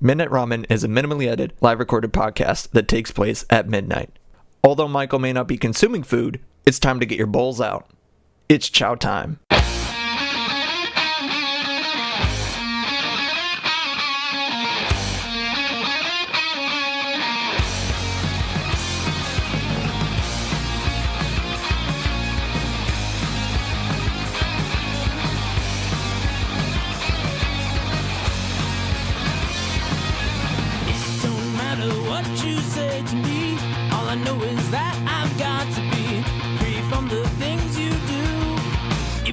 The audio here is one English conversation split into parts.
Midnight Ramen is a minimally edited, live recorded podcast that takes place at midnight. Although Michael may not be consuming food, it's time to get your bowls out. It's chow time.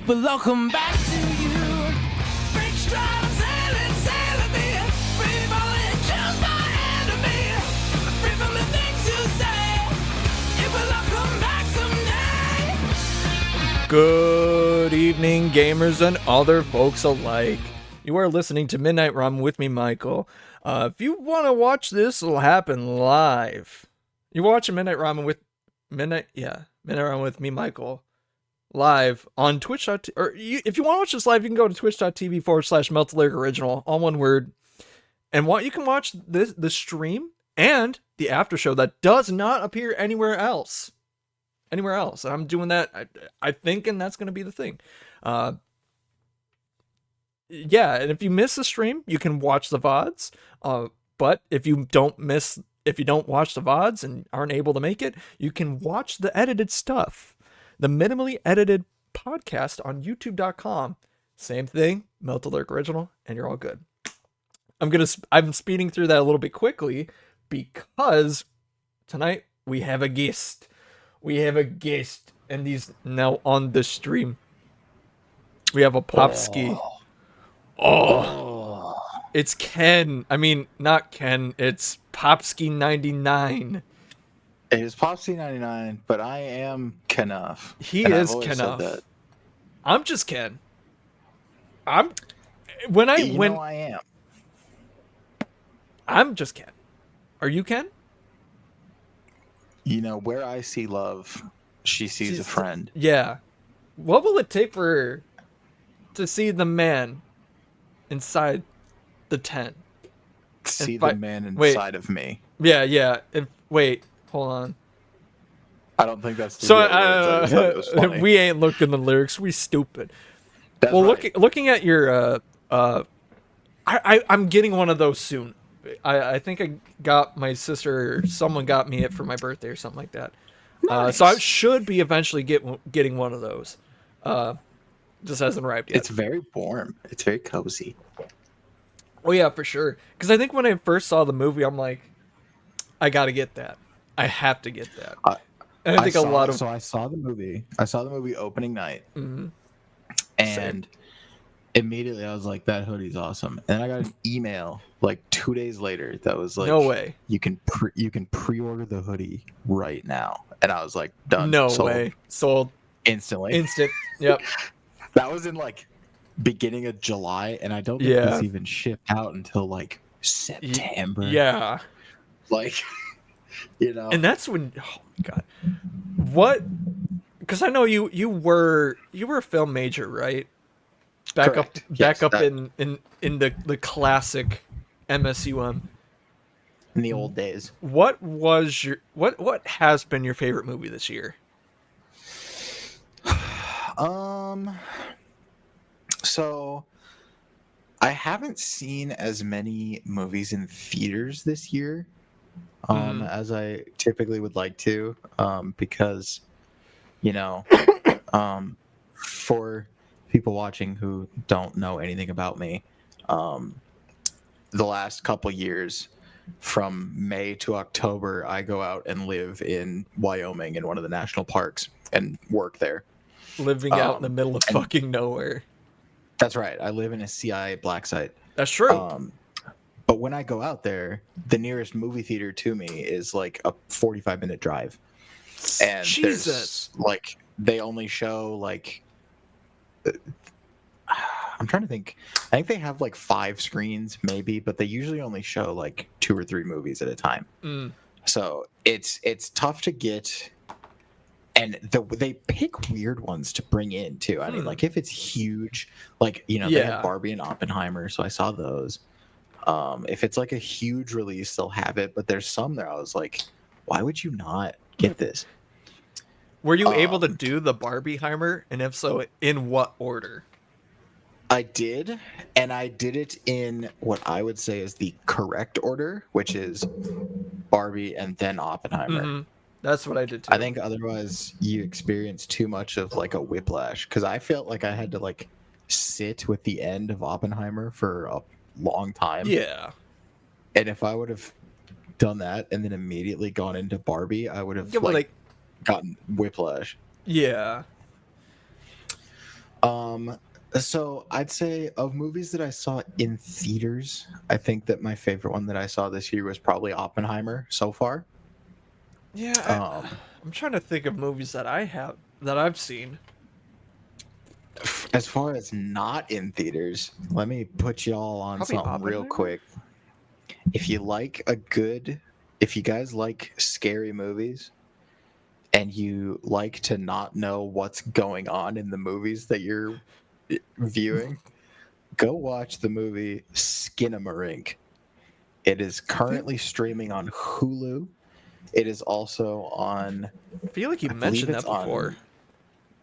But I'll come back to you. Big stride, sailing me. Free falling, choose my enemy. Free from the things you say. It will all come back someday. Good evening, gamers and other folks alike. You are listening to Midnight Ramen with me, Michael. If you want to watch this, it'll happen live. You're watching Midnight Ramen with Midnight Ramen with me, Michael. Live on Twitch. If you want to watch this live, you can go to twitch.tv/MeltTheLyric Original, all one word. And you can watch the stream and the after show that does not appear anywhere else. And I'm doing that, I think, and that's going to be the thing. And if you miss the stream, you can watch the VODs. But if you don't watch the VODs and aren't able to make it, you can watch the edited stuff. The minimally edited podcast on youtube.com. Same thing, Melt the Lyric Original, and you're all good. I'm speeding through that a little bit quickly because tonight we have a guest. And he's now on the stream. We have a Popski. It's Ken. I mean, not Ken. It's Popski99. It is Popski99, but I am Kenuff. He is Kenuff. I'm just Ken. I am. I'm just Ken. Are you Ken? You know, where I see love, she sees a friend. Yeah. What will it take for her to see the man inside the tent? See the man inside of me. Yeah. Wait. Hold on. I don't think that's the real words. We ain't looking the lyrics. We stupid. That's right. Looking at your I'm getting one of those soon. I think I got my sister or someone got me it for my birthday or something like that. Nice. So I should be eventually getting one of those. Just hasn't arrived yet. It's very warm. It's very cozy. Oh yeah, for sure. Because I think when I first saw the movie, I'm like, I gotta get that. I have to get that. And I think So I saw the movie. I saw the movie opening night. Mm-hmm. And immediately I was like, that hoodie's awesome. And then I got an email like 2 days later that was like, no way. You can pre-order the hoodie right now. And I was like, done. No way. Sold. Instantly. Instant. Yep. That was in like beginning of July, and I don't think it was even shipped out until like September. Yeah. Like, you know. And that's when, oh my god, what? Because I know you were a film major, right? Back up in the classic MSUM. In the old days. What has been your favorite movie this year? So I haven't seen as many movies in theaters this year as I typically would like to, because, you know, for people watching who don't know anything about me, the last couple years from May to October, I go out and live in Wyoming in one of the national parks and work there. Living out in the middle of fucking nowhere. That's right. I live in a CIA black site. That's true. But when I go out there, the nearest movie theater to me is like a 45-minute drive. And Jesus. Like, they only show like, I'm trying to think. I think they have like 5 screens maybe, but they usually only show like 2 or 3 movies at a time. So it's tough to get. And they pick weird ones to bring in too. I mean, like if it's huge, like, you know, they had Barbie and Oppenheimer, so I saw those. If it's like a huge release, they'll have it. But there's some that I was like, why would you not get this? Were you able to do the Barbieheimer? And if so, in what order? I did, and I did it in what I would say is the correct order, which is Barbie and then Oppenheimer. Mhm. That's what I did too. I think otherwise you experience too much of like a whiplash, because I felt like I had to like sit with the end of Oppenheimer for a long time. Yeah. And if I would have done that and then immediately gone into Barbie, I would have Yeah, well, gotten whiplash. yeah. So I'd say of movies that I saw in theaters, I think that my favorite one that I saw this year was probably Oppenheimer so far. Yeah. I'm trying to think of movies that I've seen. As far as not in theaters, let me put y'all on Probably something real Oppenheimer? quick. If you guys like scary movies and you like to not know what's going on in the movies that you're viewing, go watch the movie Skinamarink. It is currently streaming on Hulu. It is also on. I feel like you I mentioned believe that it's on- before.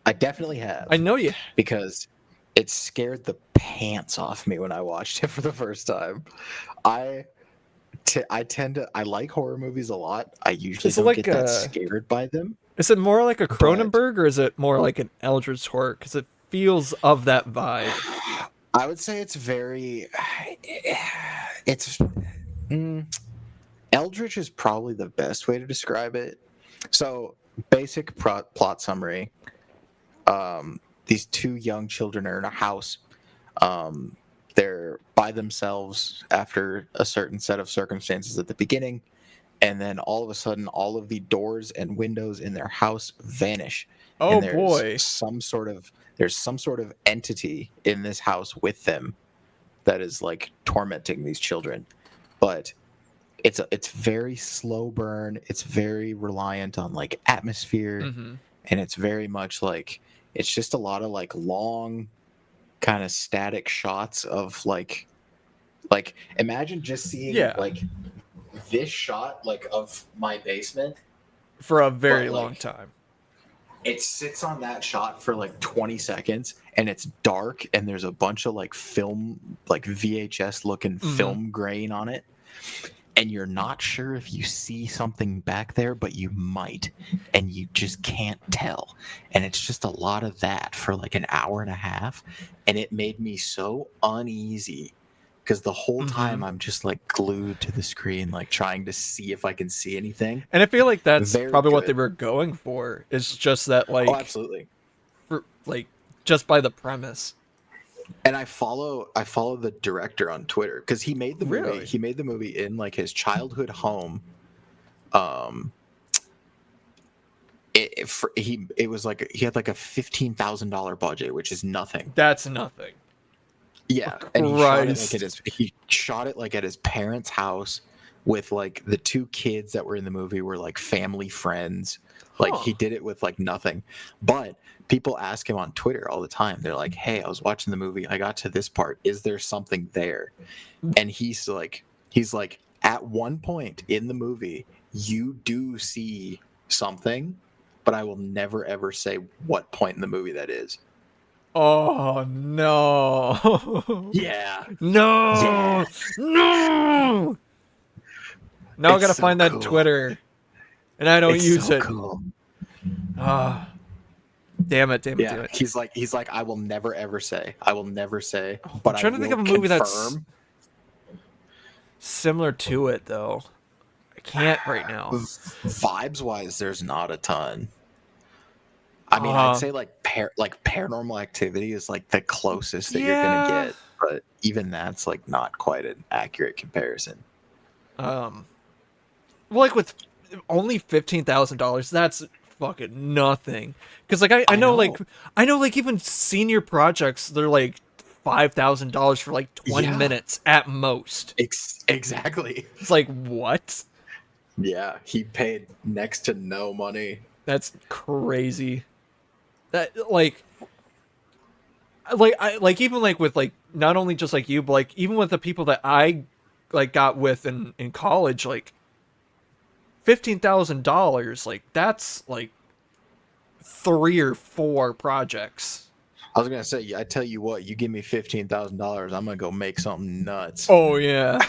I definitely have. I know you. Because it scared the pants off me when I watched it for the first time. I like horror movies a lot. I usually Is it don't like get that scared by them. Is it more like a Cronenberg or is it more like an Eldritch horror? Because it feels of that vibe. I would say it's very. Eldritch is probably the best way to describe it. So, basic plot summary. These two young children are in a house. They're by themselves after a certain set of circumstances at the beginning, and then all of a sudden, all of the doors and windows in their house vanish. Oh and there's boy! there's some sort of entity in this house with them that is like tormenting these children, but it's very slow burn. It's very reliant on like atmosphere, and it's very much like it's just a lot of like long kind of static shots of like imagine just seeing like this shot like of my basement for a very but, like, long time. It sits on that shot for like 20 seconds and it's dark and there's a bunch of like film, like VHS looking film grain on it. And you're not sure if you see something back there, but you might, and you just can't tell. And it's just a lot of that for like an hour and a half. And it made me so uneasy because the whole time I'm just like glued to the screen, like trying to see if I can see anything. And I feel like that's Very probably what good. they were going for. It's just that like, Oh, absolutely. for, like just by the premise. And I follow the director on Twitter because he made the movie. Really? He made the movie in like his childhood home. It was like he had like a $15,000 budget, which is nothing. That's nothing. Yeah, and he shot it like at his parents' house with like the two kids that were in the movie were like family friends. Like he did it with like nothing. But people ask him on Twitter all the time. They're like, "Hey, I was watching the movie. I got to this part. Is there something there?" And he's like, at one point in the movie, you do see something, but I will never ever say what point in the movie that is. Oh no! Yeah. No! Yeah. No! Now I gotta so find that cool. Twitter, and I don't It's use so it. Cool. Ah, damn it! Yeah, Damn it! he's like, I will never ever say. I will never say. But I'm trying I to think will of a movie that's confirm. similar to it though. I can't right now. Vibes wise, there's not a ton. I mean, I'd say like Paranormal Activity is like the closest that you're gonna get, but even that's like not quite an accurate comparison. Well, like with only $15,000, that's fucking nothing. Because like I know like even senior projects, they're like $5,000 for like 20 minutes at most. Exactly. It's like what? Yeah, he paid next to no money. That's crazy. That I even like with like not only just like you, but like even with the people that I like got with in college, like $15,000, like that's like 3 or 4 projects. I was gonna say, I tell you what, you give me $15,000, I'm gonna go make something nuts. Oh yeah.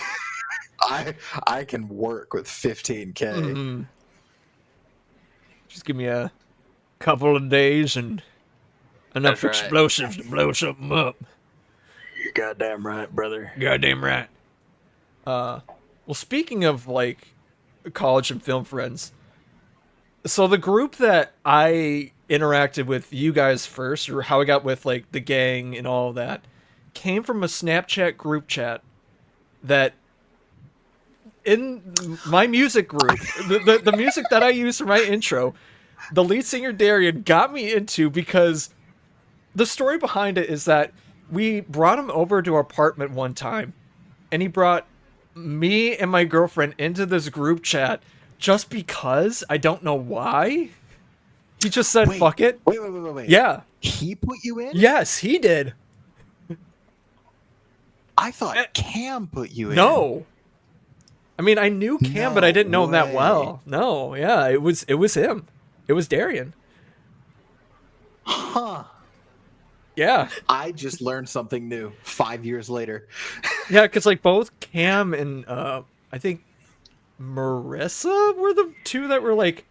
I can work with 15K. Mhm. Just give me a couple of days and enough That's right. explosives to blow something up. You're goddamn right, brother. Goddamn right. Well, speaking of like college and film friends, so the group that I interacted with you guys first, or how I got with like the gang and all of that, came from a Snapchat group chat that in my music group, the music that I use for my intro, the lead singer Darian got me into because the story behind it is that we brought him over to our apartment one time, and he brought me and my girlfriend into this group chat just because. I don't know why. He just said, fuck it. Wait. Yeah. He put you in? Yes, he did. I thought Cam put you in. No. I mean, I knew Cam, but I didn't know him that well. No, yeah, it was him. It was Darian. Huh. Yeah. I just learned something new 5 years later. Yeah, because like both Cam and I think Marissa were the two that were like,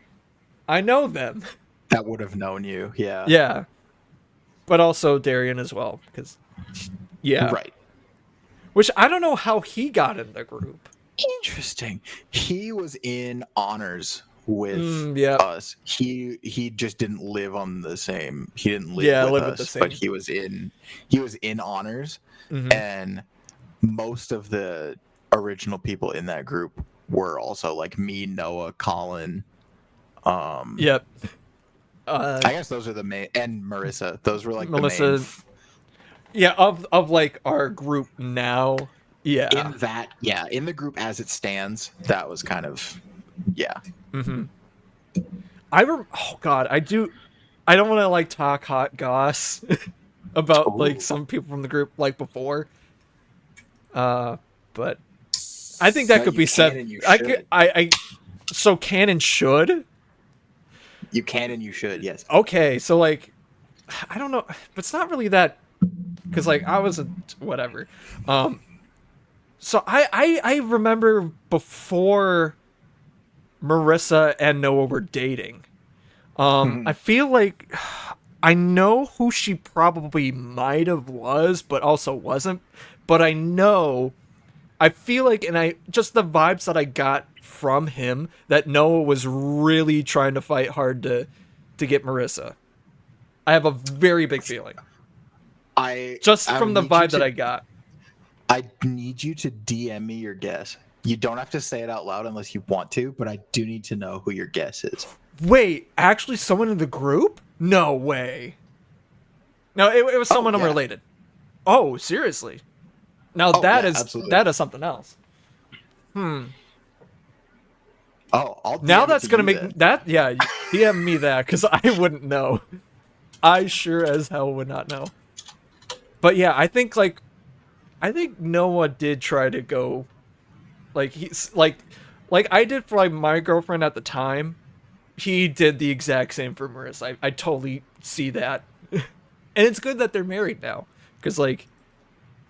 I know them. That would have known you, yeah. Yeah. But also Darian as well, because yeah. Right. Which I don't know how he got in the group. Interesting. He was in honors with yep. us. He just didn't live on the same. He didn't live with us, but he was in honors, and most of the original people in that group were also like me, Noah, Colin. Yep. I guess those are the main, and Marissa. Those were like Melissa. the main. Yeah, of like our group now. Yeah. In the group as it stands, that was kind of, yeah. Mm-hmm. Oh God, I don't want to like talk hot goss about like some people from the group like before. But I think that could be said. So can and should. You can and you should, yes. Okay, so like, I don't know, but it's not really that, because like I was whatever. So I remember before Marissa and Noah were dating. I feel like I know who she probably might have was, but also wasn't. But I feel like, and just the vibes that I got from him, that Noah was really trying to fight hard to get Marissa. I have a very big feeling. From the vibe that I got. I need you to DM me your guess. You don't have to say it out loud unless you want to, but I do need to know who your guess is. Wait, actually someone in the group? No way. No, it was someone unrelated. Oh, seriously? Now that is something else. Oh, I'll DM now that's it to gonna you make then. that. Yeah, DM me that, because I wouldn't know. I sure as hell would not know. But yeah, I think Noah did try to go, like he's like I did for like my girlfriend at the time. He did the exact same for Marissa. I totally see that, and it's good that they're married now, because like,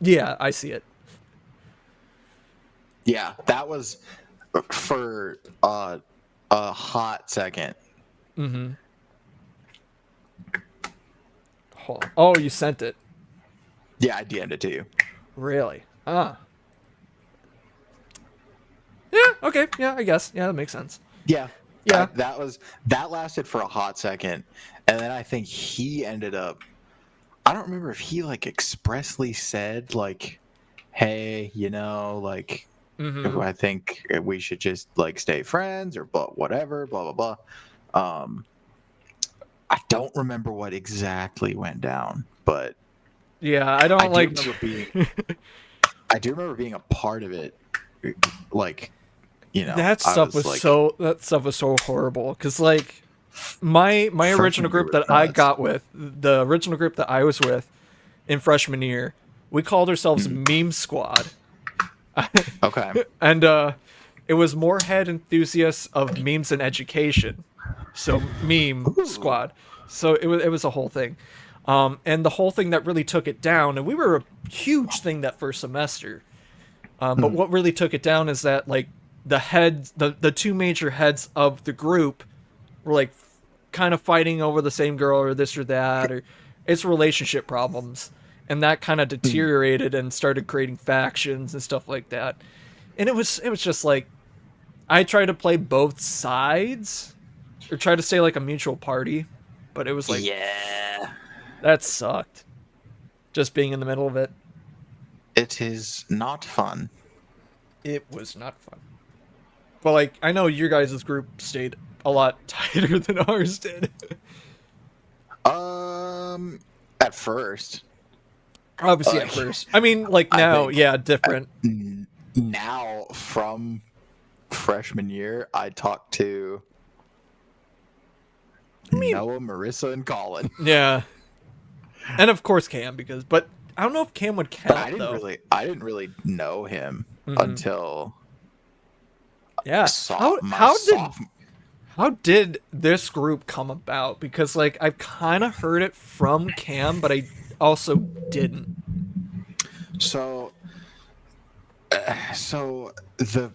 yeah, I see it. Yeah, that was for a hot second. Mm-hmm. Oh, you sent it. Yeah, I DM'd it to you. Really? Yeah, okay. Yeah, I guess. Yeah, that makes sense. Yeah. Yeah. That lasted for a hot second. And then I think he ended up, I don't remember if he like expressly said like, hey, like, I think we should just like stay friends or whatever, blah, blah, blah. I don't remember what exactly went down, but yeah, I do remember being a part of it. Like, that stuff was so horrible, because like my original group that I got with, the original group that I was with in freshman year, we called ourselves Meme Squad, Okay. And it was more head enthusiasts of memes and education, so meme squad. So it was a whole thing, and the whole thing that really took it down. And we were a huge thing that first semester. But what really took it down is that like the heads, the two major heads of the group, were like kind of fighting over the same girl or this or that, or it's relationship problems, and that kind of deteriorated and started creating factions and stuff like that. And it was just like I tried to play both sides or try to stay like a mutual party, but it was like Yeah. that sucked. Just being in the middle of it. It is not fun. It was not fun. But like I know your guys' group stayed a lot tighter than ours did. At first. Obviously at first. I mean like now, think- yeah, different. Now, from freshman year, I talked to Noah, Marissa, and Colin. Yeah. And of course Cam but I don't know if Cam would count But though. I didn't really know him until Yeah. How did this group come about? Because like I've kind of heard it from Cam, but I also didn't. So the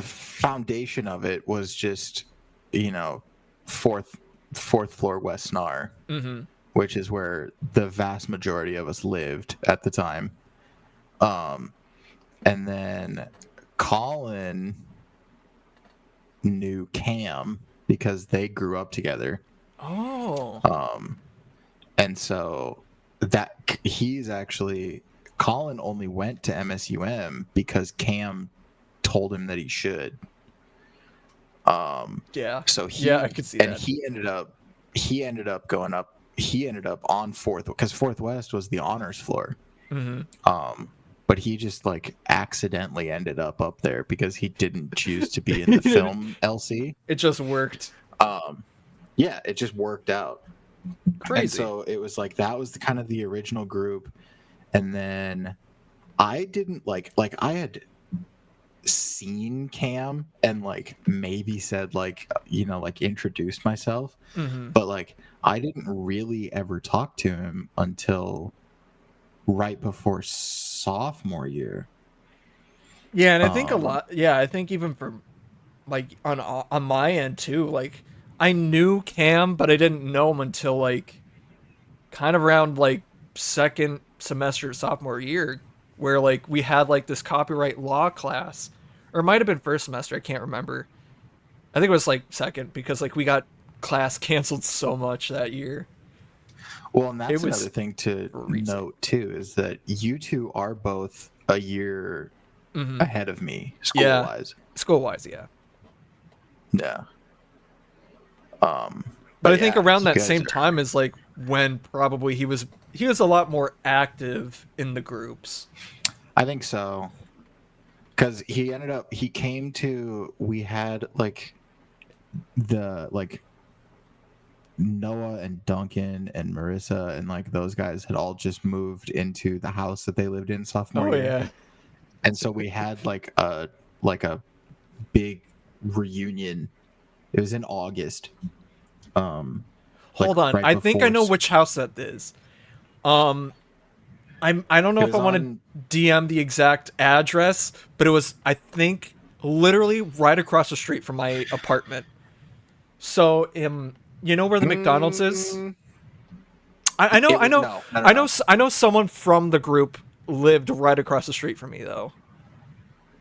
foundation of it was just, fourth floor West Snar, which is where the vast majority of us lived at the time. And then Colin knew Cam because they grew up together. Oh. And so Colin only went to MSUM because Cam told him that he should. Yeah. So I could see that. He ended up going up. He ended up on fourth because Fourth West was the honors floor. But he just like accidentally ended up there because he didn't choose to be in the film LC. It just worked. Yeah, it just worked out. Crazy. And so it was like that was kind of the original group, and then I didn't like I had seen Cam and like maybe said like introduced myself, but like I didn't really ever talk to him until right before sophomore year. Yeah, and I think a lot. Yeah, I think even for like on my end too. Like I knew Cam, but I didn't know him until like kind of around like second semester sophomore year, where like we had like this copyright law class, or it might have been first semester. I can't remember. I think it was like second because like we got class canceled so much that year. Well, and that's It was another thing to freezing. note too is that you two are both a year ahead of me school wise. School wise, yeah. Yeah. But I think yeah, around you that guys same are- time is like when probably he was a lot more active in the groups. I think so. Because we had like Noah and Duncan and Marissa and like those guys had all just moved into the house that they lived in sophomore year. Yeah. And so we had like a big reunion. It was in August. Hold on. I think I know which house that is. I don't know if I want to DM the exact address, but it was I think literally right across the street from my apartment. So you know where the McDonald's is? I know someone from the group lived right across the street from me though.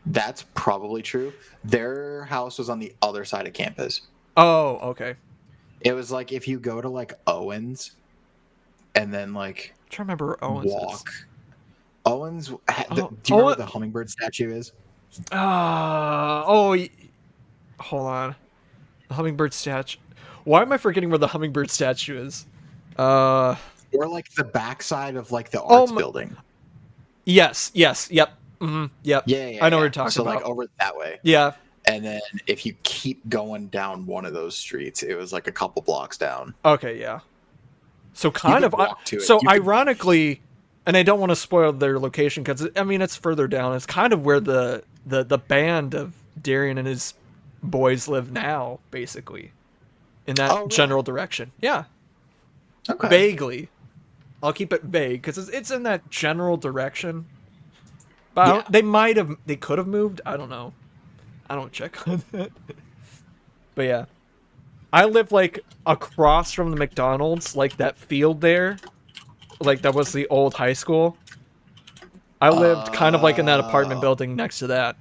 That's probably true. Their house was on the other side of campus. Oh, okay. It was like if you go to like Owens and then like I'm trying to remember where Owens walk. is. Owens, do you know where the hummingbird statue is? Hold on. The hummingbird statue. Why am I forgetting where the hummingbird statue is? Or like the backside of like the arts building. Yes, yep. Yep. Yeah. I know what you're talking so about. like over that way. Yeah. And then if you keep going down one of those streets, it was like a couple blocks down. Okay, yeah. So kind of walk to it. so You could- ironically and I don't want to spoil their location because I mean it's further down. It's kind of where the band of Darian and his boys live now, basically, in that Oh, really? general direction. Yeah, Okay. vaguely. I'll keep it vague because it's in that general direction. But Yeah. they could have moved. I don't know. I don't check on that. But yeah, I live like across from the McDonald's, like that field there, like that was the old high school. I lived kind of like in that apartment building next to that,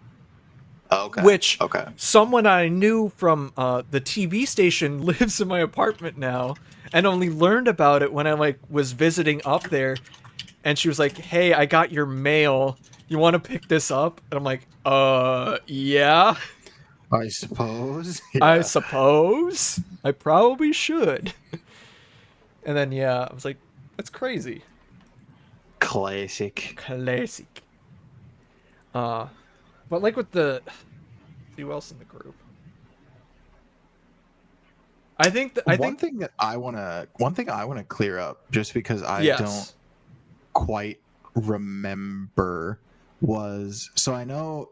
Okay. which Okay. someone I knew from the TV station lives in my apartment now, and only learned about it when I like was visiting up there, and she was like, "Hey, I got your mail. You want to pick this up?" And I'm like, yeah, I suppose. I Yeah. suppose I probably should." And then yeah, I was like, "That's crazy." Classic. Classic. But like with the, see who else in the group? I think One thing I wanna clear up, just because I yes. don't quite remember, was, so I know,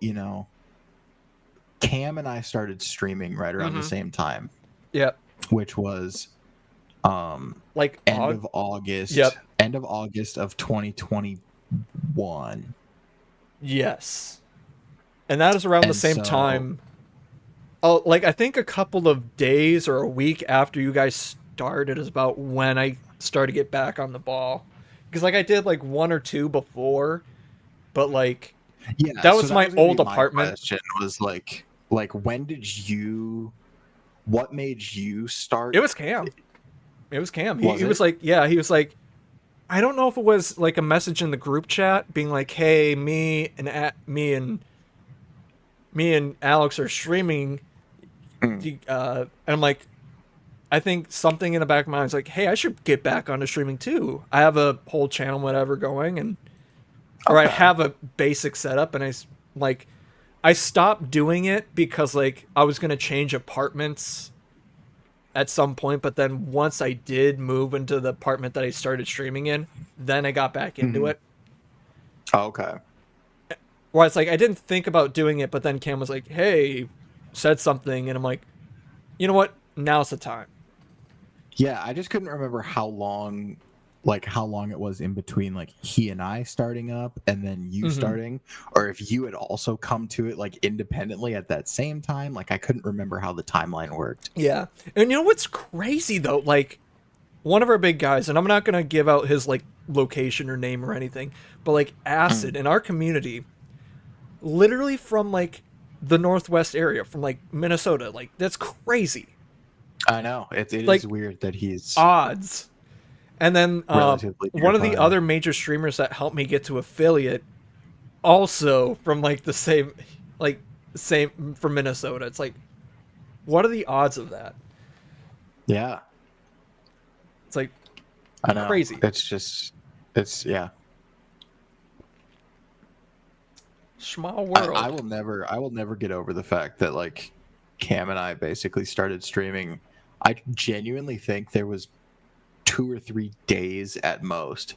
Cam and I started streaming right around the same time, Yep. which was Like end of August. Yep. End of August of 2021. Yes. And that is around the And same so- time. Oh, like I think a couple of days or a week after you guys started is about when I started to get back on the ball. Because like I did like one or two before, but like Yeah, that was my gonna old be apartment. Question was like when did you? What made you start? It was Cam. It was Cam. Was He was it? like, yeah, he was like, I don't know if it was like a message in the group chat being like, "Hey, me and Alex are streaming," and I'm like, I think something in the back of my mind is like, "Hey, I should get back onto streaming too. I have a whole channel, whatever, going, and or I Okay. have a basic setup, and I stopped doing it because like I was gonna change apartments at some point, but then once I did move into the apartment that I started streaming in, then I got back into it. Oh, okay. Where it's like I didn't think about doing it, but then Cam was like, "Hey," said something, and I'm like, you know what? Now's the time. Yeah, I just couldn't remember how long it was in between like he and I starting up and then you starting, or if you had also come to it like independently at that same time. Like I couldn't remember how the timeline worked. Yeah. And you know what's crazy though? Like one of our big guys, and I'm not gonna give out his like location or name or anything, but like Acid in our community, literally from like the Northwest area, from like Minnesota, like that's crazy. I know it Like, is weird that he's Odds. And then relatively one of the nearby. other major streamers that helped me get to affiliate, also from like the same from Minnesota. It's like, what are the odds of that? Yeah, It's like I know. crazy. It's yeah. Small world. I will never get over the fact that like Cam and I basically started streaming. I genuinely think there was 2 or 3 days at most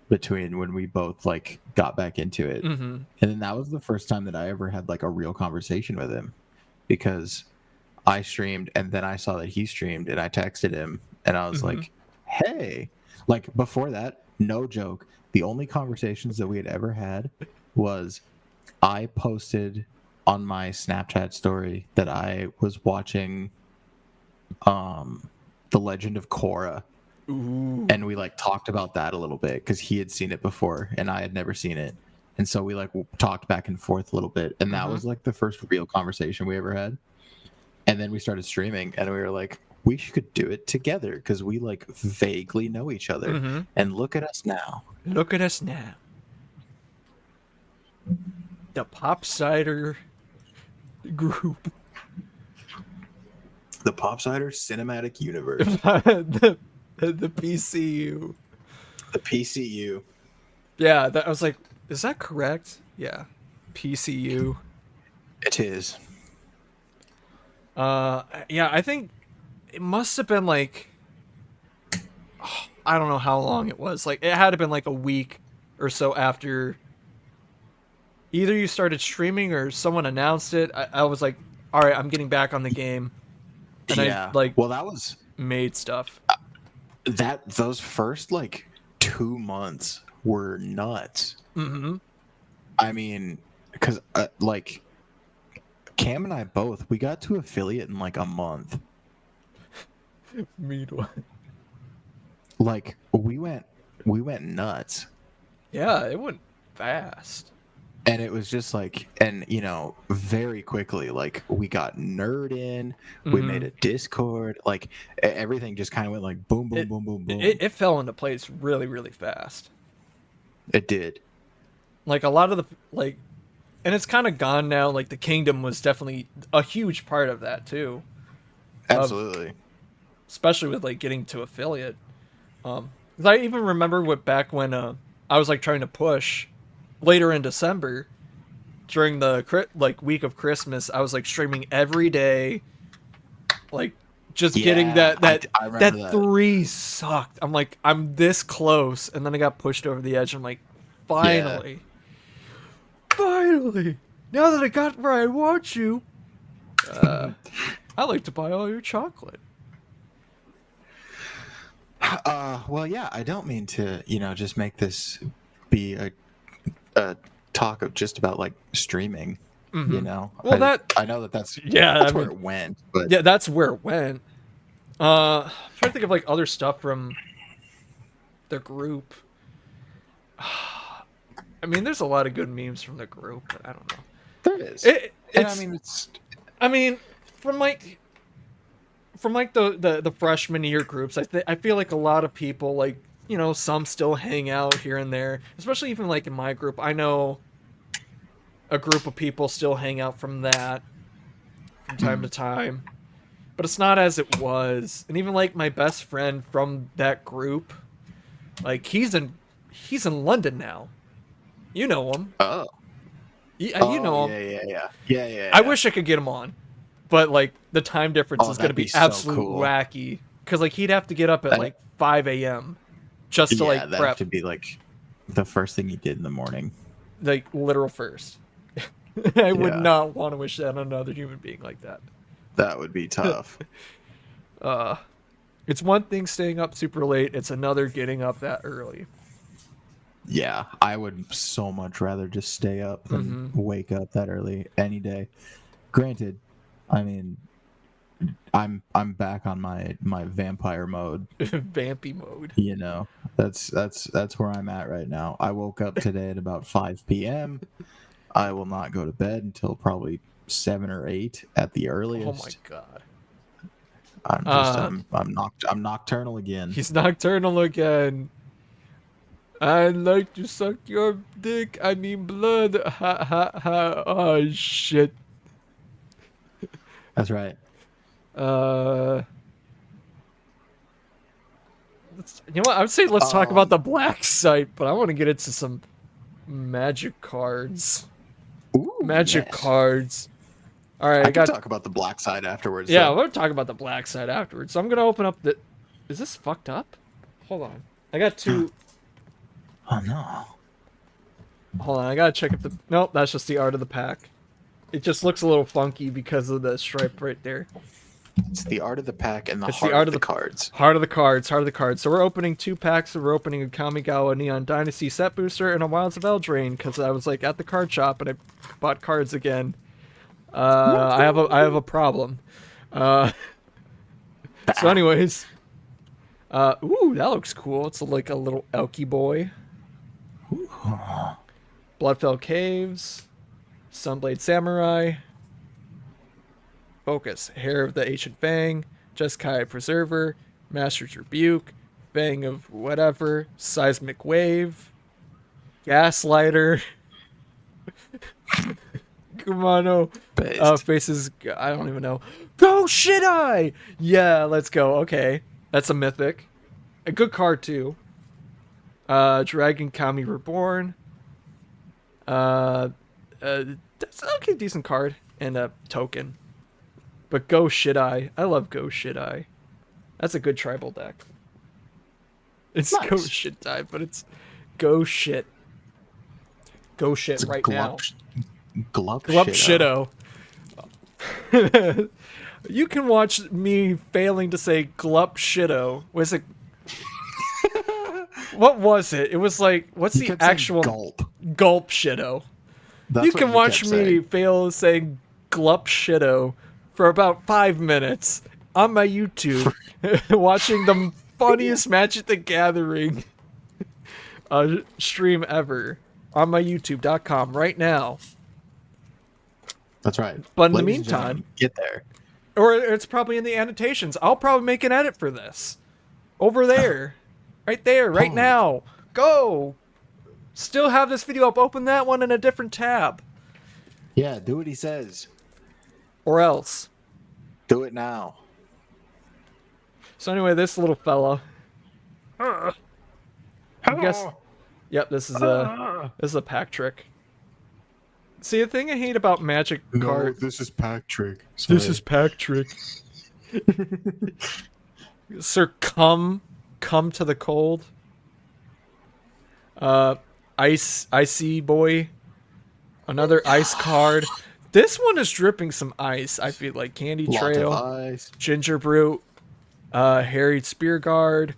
between when we both like got back into it. And then that was the first time that I ever had like a real conversation with him, because I streamed and then I saw that he streamed and I texted him and I was like, "Hey," like before that, no joke, the only conversations that we had ever had was I posted on my Snapchat story that I was watching The Legend of Korra. And we like talked about that a little bit because he had seen it before and I had never seen it, and so we like talked back and forth a little bit, and that was like the first real conversation we ever had. And then we started streaming and we were like, we could do it together because we like vaguely know each other. And look at us now. Look at us now. The Pop Cider group. The Popsider Cinematic Universe. the PCU. The PCU. Yeah, I was like, is that correct? Yeah. PCU. It is. Yeah, I think it must have been like, I don't know how long it was. Like, it had to have been like a week or so after either you started streaming or someone announced it. I was like, all right, I'm getting back on the game. And Yeah. I, like, Well, that was made stuff. those first like 2 months were nuts. Mm-hmm. I mean, because like Cam and I both, we got to affiliate in like a month. Meanwhile. Like we went nuts. Yeah, it went fast. And it was just like, and you know, very quickly, like we got nerd in, we made a Discord, like everything just kind of went like boom, boom, boom, boom, boom. It fell into place really, really fast. It did. Like a lot of the like, and it's kind of gone now. Like the Kingdom was definitely a huge part of that too. Absolutely. Especially with like getting to affiliate. 'Cause I even remember back when I was like trying to push later in December during the like week of Christmas. I was like streaming every day, like just getting Yeah, that I remember that. 3 sucked. I'm like, I'm this close, and then I got pushed over the edge. I'm like, finally, now that I got where I want you, I like to buy all your chocolate. Well, yeah, I don't mean to, you know, just make this be a talk of just about like streaming. You know, Well, I know that's I where mean, it went, but yeah, that's where it went. I'm trying to think of like other stuff from the group. I mean, there's a lot of good memes from the group, but I don't know. there is. And I mean, it's I mean, from like the freshman year groups, I feel like a lot of people, like, you know, some still hang out here and there, especially even like in my group. I know a group of people still hang out from that from time to time, but it's not as it was. And even like my best friend from that group, like he's in London now. You know him. oh, You know him. yeah. I wish I could get him on, but like the time difference is going to that'd be be so absolute cool. wacky. Because like he'd have to get up at like 5 a.m. just to like that'd prep, have to be like the first thing you did in the morning. like literal first. I would Yeah. not want to wish that on another human being like that. That would be tough. It's one thing staying up super late. It's another getting up that early. Yeah, I would so much rather just stay up than wake up that early any day. Granted, I mean, I'm back on my vampire mode. Vampy mode. You know, that's where I'm at right now. I woke up today at about 5 p.m. I will not go to bed until probably 7 or 8 at the earliest. Oh my god. I'm nocturnal again. He's nocturnal again. I'd like to suck your dick. I mean blood. Ha ha ha. Oh shit. That's right. You know what? I would say let's talk about the black site, but I want to get into some magic cards. Ooh, Magic yes. cards. All right, I can talk about the black side afterwards. Yeah, though. we're talking about the black side afterwards. So I'm gonna open up the. Is this fucked up? Hold on. I got two. Oh no. Hold on. I gotta check if the. Nope, that's just the art of the pack. It just looks a little funky because of the stripe right there. It's the art of the pack and the It's heart the art of the of the cards. Heart of the cards. Heart of the cards. So we're opening 2 packs. We're opening a Kamigawa Neon Dynasty set booster and a Wilds of Eldraine because I was like at the card shop and I bought cards again. I have a problem. So anyways, ooh, that looks cool. It's like a little Elky boy. Bloodfell Caves, Sunblade Samurai. Focus, Hair of the Ancient Fang, Jeskai Preserver, Master's Rebuke, Fang of whatever, Seismic Wave, Gaslighter, Kumano, Faces, I don't even know. Go Shit-Eye! Yeah, let's go. Okay, that's a mythic. A good card, too. Dragon Kami Reborn. That's okay, decent card. And a token. But Go Shit-Eye. I love Go Shit-Eye. That's a good tribal deck. It's Nice. go shit time, but it's go shit. Go shit It's right now. Glup Glup shitto. You can watch me failing to say glup shitto. Was it? What was it? It was like, what's You the kept saying actual gulp. shitto? That's You what can watch kept me saying. fail to say glup shitto for about 5 minutes on my YouTube, watching the funniest Magic the Gathering stream ever on my YouTube.com right now. That's right. But in the Ladies and meantime, gentlemen, get there. or it's probably in the annotations. I'll probably make an edit for this. Over there. Right there, right Oh. now. Go! Still have this video up. Open that one in a different tab. Yeah, do what he says. Or else. Do it now. So anyway, this little fella. I guess. Yep, this is a pack trick. See, the thing I hate about Magic cards. this is Pack Trick. This is pack trick. Sir, come to the cold. Icy boy. Another ice card. This one is dripping some ice. I feel like Candy Trail, Ice. Ginger Brute, Harried Spear Guard,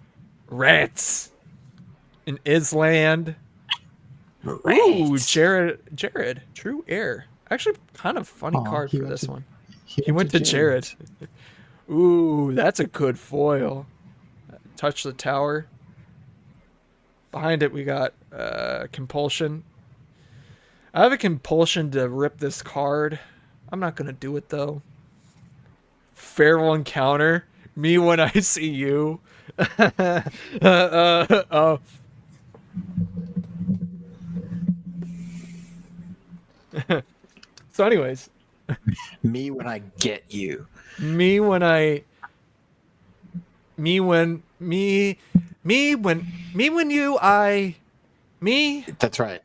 Rats, in Island. Ooh, Jared, True Air. Actually, kind of funny Aw, card he for went this to- one. He went to Jared. Ooh, that's a good foil. Touch the Tower. Behind it, we got Compulsion. I have a compulsion to rip this card. I'm not going to do it, though. Feral Encounter. Me when I see you. So anyways, Me when I get you. me when That's right.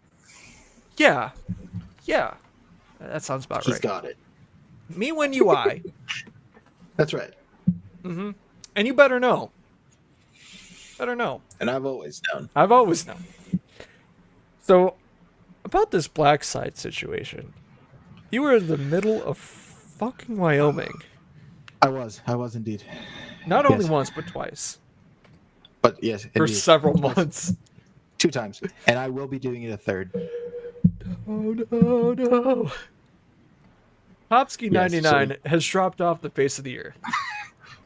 yeah, that sounds about He's right. got it. Me when you I, That's right. and you better know. And I've always known. I've always known. So, about this black site situation, you were in the middle of fucking Wyoming. I was indeed. Not only Yes. once, but twice. But yes, For indeed. several months. 2 times. And I will be doing it a third. Oh no, no. Popski99 Yes, has dropped off the face of the earth.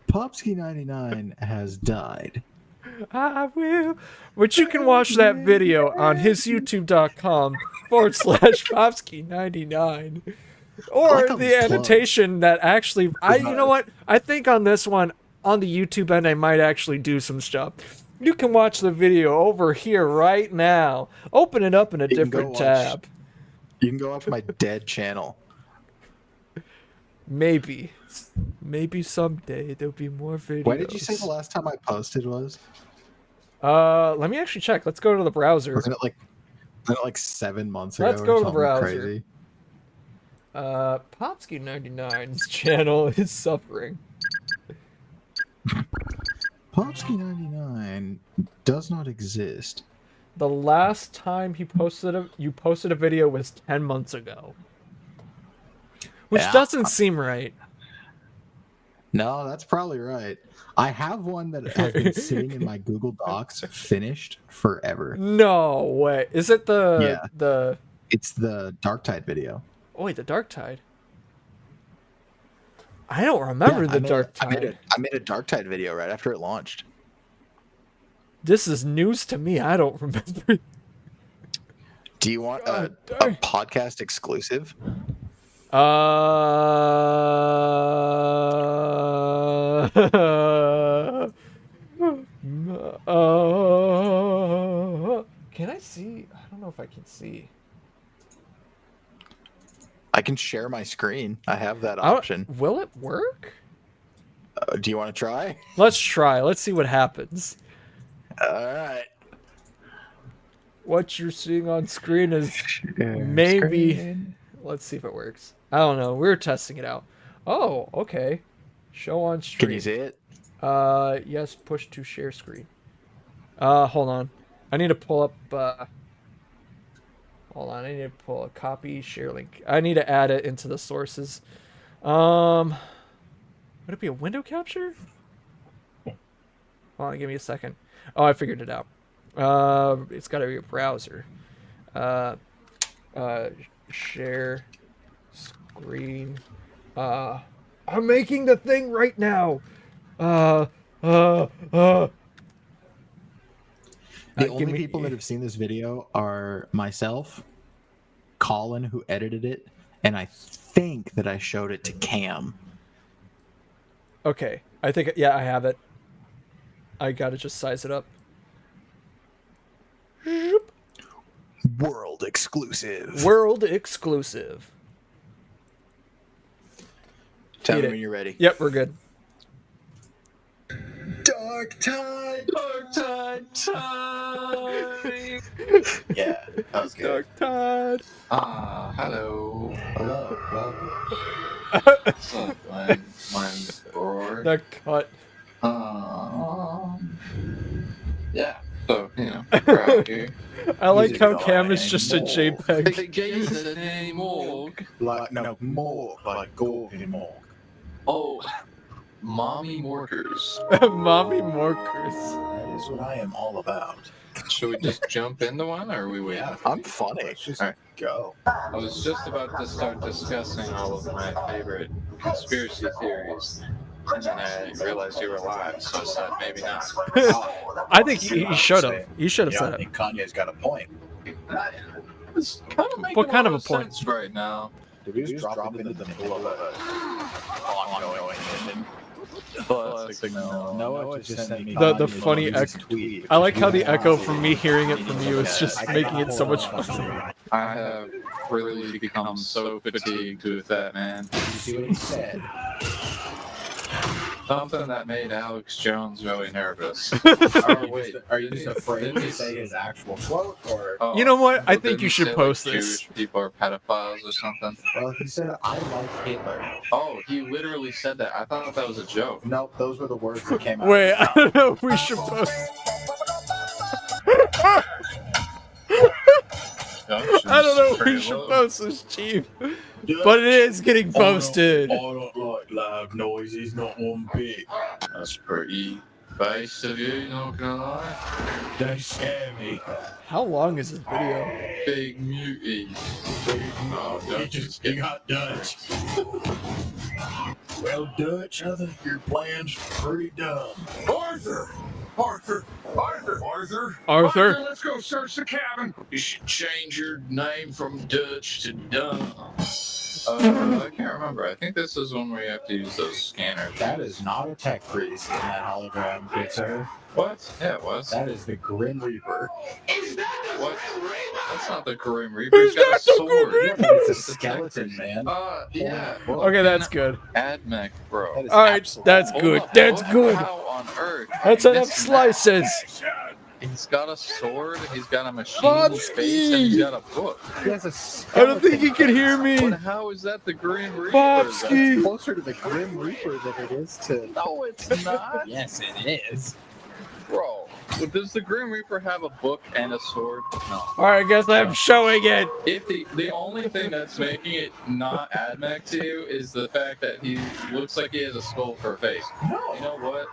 Popski99 has died. I will. Which you can watch that video on his youtube.com/Popski99. Or like how the it's annotation that actually, you know nice. what? I think on this one, on the YouTube end, I might actually do some stuff. You can watch the video over here right now. Open it up in a You can go different watch- tab. You can go watch my dead channel. Maybe someday there'll be more videos. When did you say the last time I posted was? Let me actually check. Let's go to the browser. Wasn't it like 7 months ago? Let's or go to the something browser. Crazy? Popski99's channel is suffering. Popski99 does not exist. The last time you posted a video was 10 months ago. Which Yeah. doesn't seem right. No, that's probably right. I have one that has been sitting in my Google Docs finished forever. No way. Is it Yeah. the It's the Dark Tide video. oh wait, the Dark Tide? I don't remember Yeah, the Dark Tide. I made a Dark Tide video right after it launched. This is news to me. I don't remember. Do you want a God dang. podcast exclusive? Can I see? I don't know if I can see. I can share my screen. I have that I don't- option. Will it work? Do you want to try? Let's try. Let's see what happens. All right. What you're seeing on screen is maybe. Let's see if it works. I don't know. We're testing it out. Oh, okay. Show on stream. Can you see it? Yes. Push to share screen. Hold on. I need to pull up. Hold on. I need to pull a copy share link. I need to add it into the sources. Would it be a window capture? Hold on. Give me a second. Oh, I figured it out. It's got to be a browser. Share screen. I'm making the thing right now. The give only me- people that have seen this video are myself, Colin, who edited it, and I think that I showed it to Cam. Okay, I think yeah, I have it. I gotta just size it up. World exclusive. World exclusive. Tell Eat me it. when you're ready. Yep, we're good. Dark time. Yeah, that was good. Dark Tide. Hello. Hello. What's up, mine's Roar. The cut. Yeah. So, you know, we're out here. I like Music how going Cam is just a anymore. JPEG. Jason anymore. Like no more, like go anymore. Oh, mommy mortars. Mommy Morkers. That is what I am all about. Should we just jump into one, or are we waiting? Yeah, I'm funny. Let's just Alright, go. I was just about to start discussing all of my favorite conspiracy theories, and then I realized you were live, so I said maybe not. I think you should have. You should have Yeah, said I it. think Kanye's got a point. It's kind of making What kind a of lot a point? sense right now. Did we just drop into the middle of a ongoing mission? Classic no. Noah just sent me The Kanye's funny latest echo. tweet, I like how the which echo is from me hearing it from you is just I making it so much hold fun. on. I have really become so fatigued with that, man. You see what he said? Something that made Alex Jones really nervous. Are you just afraid to say his actual quote, or? Oh, You know what? I think didn't you he should say, post like, this. Jewish people are pedophiles or something. Well, he said, "I like Hitler." Oh, he literally said that. I thought that was a joke. Nope, those were the words that came out. Wait, I don't know if we should post. I don't know if we should post this, Chief. But it is getting posted. I don't like loud noises, not one bit. That's pretty base of you, not gonna lie. They scare me. How long is this video? Big muties. Oh, You got Dutch. Well, Dutch, I think your plan's pretty dumb. Arthur, Arthur? Let's go search the cabin. You should change your name from Dutch to Dumb. I can't remember. I think this is one where you have to use those scanners. that is not a tech priest in that hologram, good sir. What? Yeah, it was. That is the Grim Reaper. What? That's not the Grim Reaper. He's got a Is that the sword. Grim Yeah, but it's a skeleton, man. Yeah. Okay, that's good. Admech, bro. That is Alright, absolutely- that's good. That's good. How on earth? That's This enough man, slices. He's got a sword, he's got a machine Popski! face, and he's got a book. He has a I don't think he can hear me. But how is that the Grim Reaper? Popski! It's closer to the Grim Reaper than it is to. No, it's not. Yes, it is. Bro, does the Grim Reaper have a book and a sword? No. Alright, I guess I'm showing it. If the only thing that's making it not Admech to you is the fact that he looks like he has a skull for a face. No, You know what?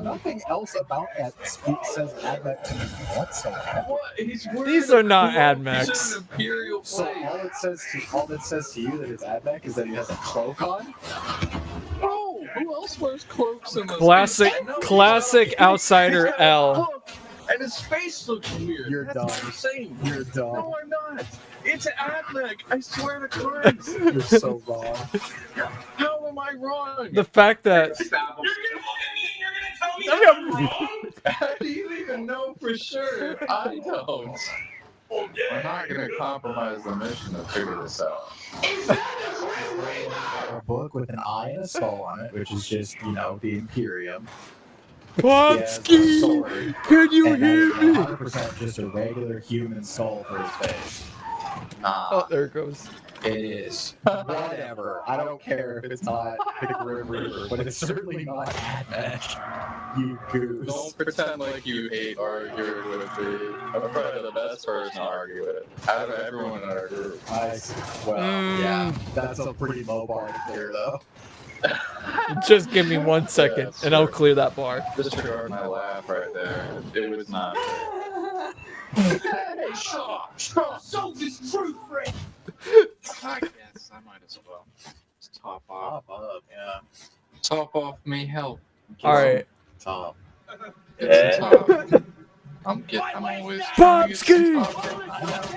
nothing else about that says Advent to me whatsoever. What? He's wearing These a are not cloak. Admechs. He's in an Imperial So plate. all that says to you that it's Advent is that he has a cloak on. Bro, who else wears cloaks in this? Classic, game? I know. classic outsider He's got a L. cloak, and his face looks weird. You're That's dumb. insane. You're dumb. No, I'm not. It's Admech. I swear to Christ. You're so wrong. How am I wrong? The fact that How do you even know for sure? I don't. We're not going to compromise the mission to figure this out. A book with an eye and a skull on it, which is just, the Imperium. Popski, Sword. can you And that hear is me? 100% just a regular human soul for his face. Oh, there it goes. It is. Whatever. I don't care if it's not the Grim Reaper, but it's certainly not Admech. You goose. Don't pretend like you hate arguing with me. I'm probably the best person to argue with. Out of everyone in our group. Yeah, that's a pretty low bar to clear, though. Just give me 1 second, Yeah, and I'll sure. clear that bar. Just triggered my laugh right there. It was not. Hey, stop! So this truth, friend. I guess I might as well. Let's top off. Top up, yeah. Top off me help. All right. Top. Get some top. I'm always trying to get some top.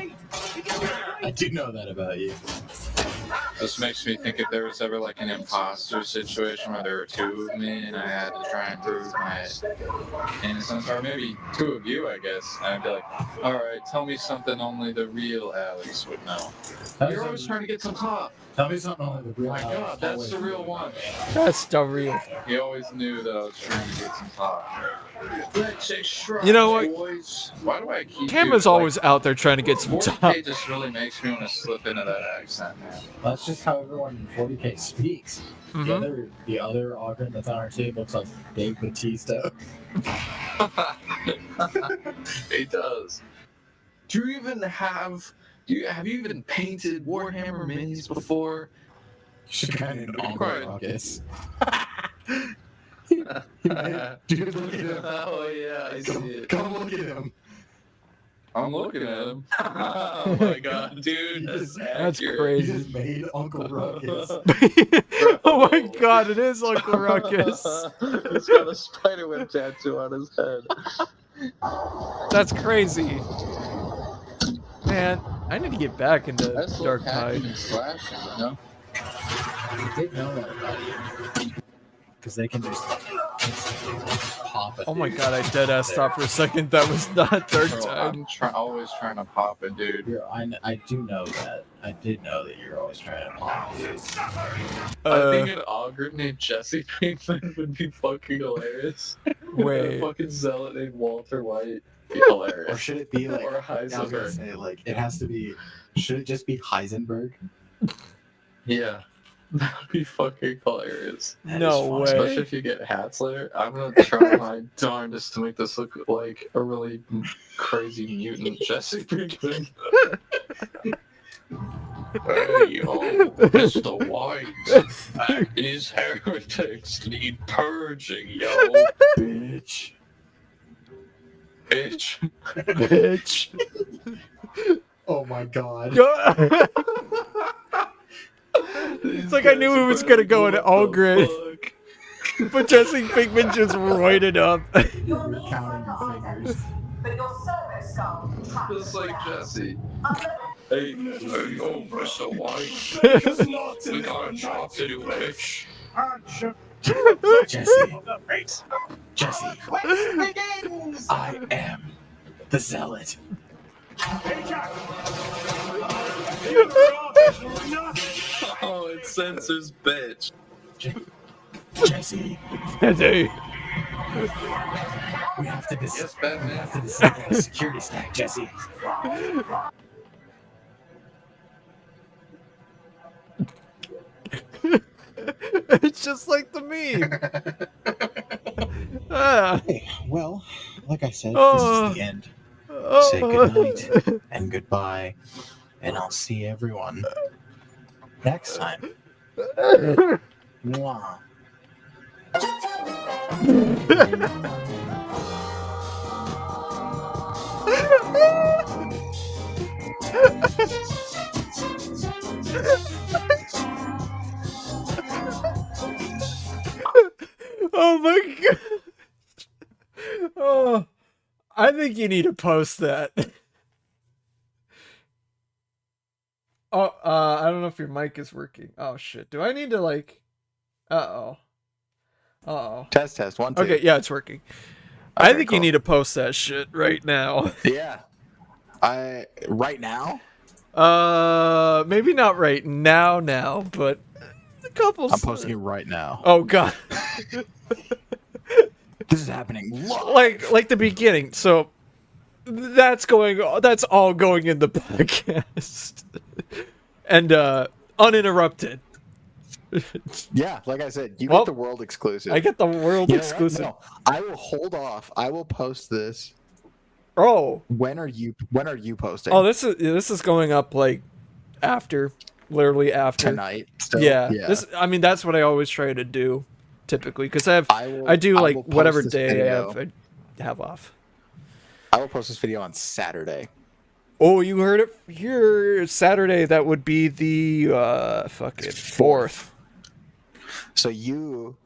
I do know that about you. This makes me think if there was ever like an imposter situation where there were two of me and I had to try and prove my innocence, or maybe two of you, I guess, and I'd be like, all right, tell me something only the real Alex would know. You're always trying to get some top. Tell me something on the real. My God, that's the real one. That's the real. He always knew that I was trying to get some top. Let's extract, You know what? boys. Why do I keep Tamara's doing, always out there trying to get some top. 40K just really makes me want to slip into that accent, man. That's just how everyone in 40K speaks. Mhm. The other augment that's on our team looks like Dave Batista. It does. Do you even have you even painted Warhammer minis before? Should kind of Right. Uncle Ruckus. Dude, look at him. Oh yeah, I see it. Come look at him. I'm looking at him. Oh my God, dude, that's That's He crazy. just made Uncle Ruckus. Oh my God, it is Uncle Ruckus. He's got a spiderweb tattoo on his head. That's crazy. Man, I need to get back into That's Dark hacking Tide. and slashing, you know? I did know that about you. Because they can just pop it. Oh my God, I dead ass stopped for a second. That was not Dark Bro, Tide. I'm always trying to pop it, dude. I do know that. I did know that you're always trying to pop it. I think an augur named Jesse Pinkman would be fucking hilarious. Wait. A fucking zealot named Walter White. Be Or hilarious. should it be like? Or I was gonna Heisenberg. say like it has to be. Should it just be Heisenberg? Yeah. That would be fucking hilarious. That No is funny. Especially way. if you get Hatzler. I'm gonna try my darndest to make this look like a really crazy mutant Jesse Pinkman. Hey, yo, Mr. White. These heretics need purging, yo. Bitch. Bitch. Bitch. Oh my god. It's like I knew he was gonna go into Ogre, but Jesse Pinkman just roided up. You're counting your fingers. But your service skull Just like Jesse. Hey, yo, Mr. White. We got a job to do, bitch. Jesse. Jesse. I am the zealot. Oh, it censors bitch. Jesse. Hey. We have to Yes, Batman. we have to disable the security stack, Jesse. It's just like the meme. Ah. Hey, well, like I said, Oh. this is the end. Oh. Say goodnight and goodbye, and I'll see everyone next time. Mwah. Oh my God. Oh, I think you need to post that. Oh, I don't know if your mic is working. Oh shit. Do I need to like? Uh oh. Test 1 2. Okay, yeah, it's working. I Okay, think you cool. need to post that shit right now. Yeah. Right now. Maybe not right now, but a couple. I'm posting it right now. Oh God. This is happening live. like the beginning. So that's all going in the podcast. and uninterrupted. Yeah, like I said, you Well, get the world exclusive. I get the world You know what? exclusive. No, I will hold off. I will post this. Oh, When are you posting? oh, this is going up like after, literally after Tonight still? Yeah, Yeah. I mean, that's what I always try to do, typically, because I do I like will post whatever this day video. I have off. I will post this video on Saturday. Oh, you heard it here. Saturday. That would be the fucking 4th. So you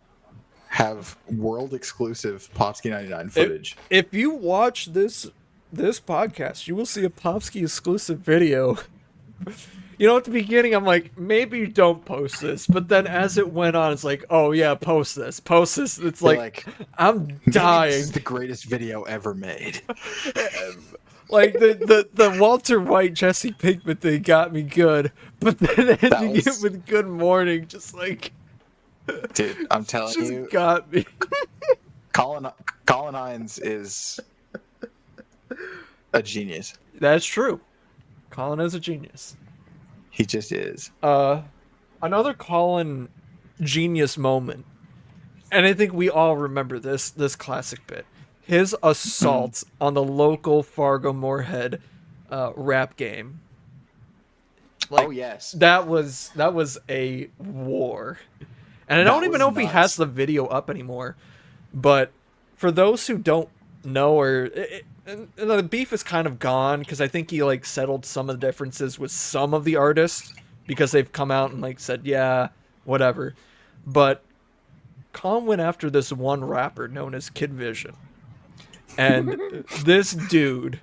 have world exclusive Popski99 footage. If you watch this podcast, you will see a Popski exclusive video. You know, at the beginning, I'm like, maybe don't post this. But then as it went on, it's like, oh, yeah, post this. Post this. It's You're like, I'm "Maybe dying. This is the greatest video ever made. Like, the Walter White, Jesse Pinkman thing got me good. But then ending it with good morning, just like, Dude, I'm telling just you, got me. Colin Hines is a genius. That's true. Colin is a genius. He just is. Another Colin genius moment, and I think we all remember this classic bit. His assault on the local Fargo Moorhead rap game. Like, oh yes, that was a war, and I don't even know if he has the video up anymore. But for those who don't know, or and the beef is kind of gone because I think he like settled some of the differences with some of the artists because they've come out and like said, yeah, whatever. But Colin went after this one rapper known as Kid Vision, and this dude,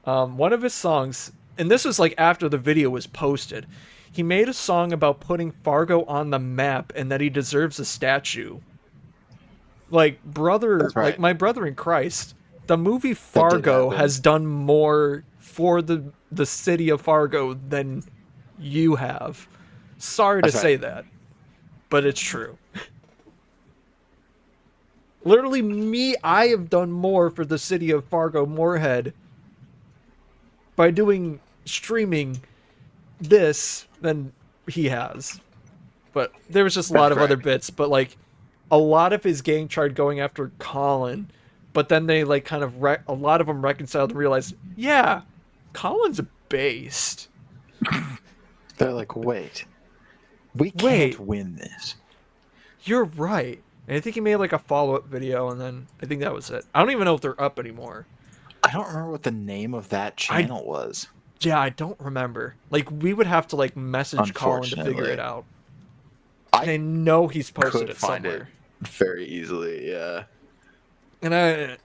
one of his songs, and this was like after the video was posted, he made a song about putting Fargo on the map and that he deserves a statue. Like, brother, That's right. like my brother in Christ, the movie Fargo happen. has done more for the city of Fargo than you have. Sorry to That's say right. that, but it's true. Literally, I have done more for the city of Fargo Moorhead by doing streaming this than he has. But there was just a lot of other bits, but like a lot of his gang tried going after Colin, but then they like kind of a lot of them reconciled and realized, yeah, Colin's based. They're like, wait, we can't win this. You're right. And I think he made like a follow-up video, and then I think that was it. I don't even know if they're up anymore. I don't remember what the name of that channel was. Yeah, I don't remember. Like, we would have to like message Colin to figure it out. I know he's posted it somewhere. Very easily, yeah. And I,